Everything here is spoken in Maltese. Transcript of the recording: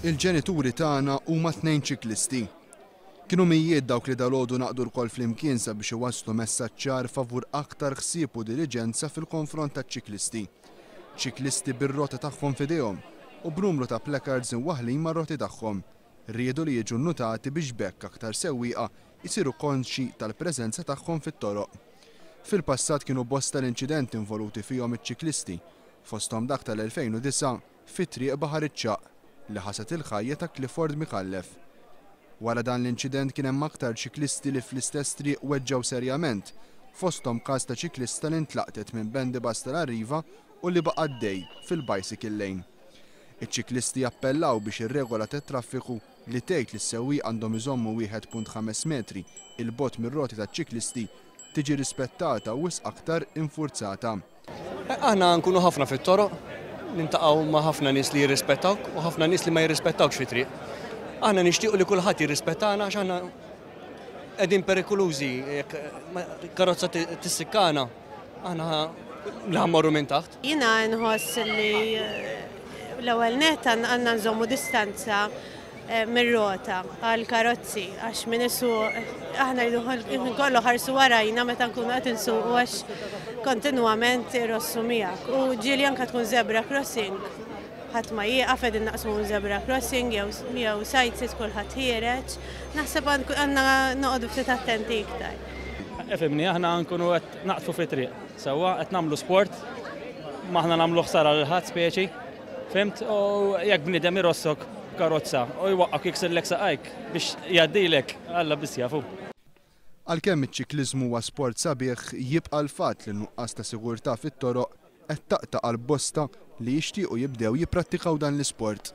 Il-ġenituri tagħna huma tnejn ċiklisti. Kienu mijiet dawk li dalgħodu naqdu l-kol flimkien sabiex iwasslu messaġġ ċar favur aktar ħsieb u diligenza fil-konfront taċ-ċiklisti. ċiklisti bir-roti tagħhom f'idejhom u b'numru ta' placards imwaħħlin mar-roti tagħhom. Riedu li jiġu nnutati biex bekk aktar sewwieqa jsiru konxi tal-preżenza tagħhom fit-toroq. Fil-passat kienu bosta l-inċidenti involuti fihom iċ-ċiklisti, fosthom dak tal-2009 fit-triq Baħar iċ-Ċaq li ħaset il-ħajja ta' Clifford Mikallef. Wara dan l-inċident kien hemm aktar ċiklisti li fl-istess triq weġġew serjament, fosthom każ ta' ċiklista li ntlaqtet minn bendi bas tal-Arriva u li baqa' għaddej fil-bicycle lane. Iċ-ċiklisti appellaw biex ir-regola tat-traffiku li tgħid li s-sewwieq għandhom iżommu 1.5 metri il-bogħod mir-roti taċ-ċiklisti tiġi rispettata u wisq aktar infurzata. Aħna nkunu ħafna fit-toroq, nintaqgħu ma' ħafna nies li jirrispettawk u ħafna nies li ma jirrispettawx fit-triq. Aħna nixtiequ li kulħadd jirrispettana għax aħna qegħdin perikolużi, jekk karozza tissikkana, aħna nħammorru minn taħt. Jiena nħoss li l-ewwel nett għandna nżommu distanza mir-rota għal karozzi għax min isuq aħna rridu nkollu ħarsu warajna meta nkunu qed insuqu għax kontinwament irossu miegħek. U ġieli anke tkun zebra crossing, ħadd ma jieqaf qegħdin naqsmu zebra crossing jew sightsees kulħadd ħiereġ, naħseb għandna noqogħdu ftit attenti iktar. Efemni aħna nkunu qed naqtfu fit-triq, sewwa qed nagħmlu sport, ma aħna nagħmlu ħsara lil ħadd speċi, fimt, u jekk bniedem irossok karozza u jwaqqak jiksirlek saqajk biex jgħaddilek Alla biss jafu. Għalkemm iċ-ċikliżmu huwa sport sabiħ, jibqa' l-fatt li nuqqas ta' sigurtà fit-toroq qed taqta' għall bosta li jixtiequ jibdew jipprattikaw dan l-isport.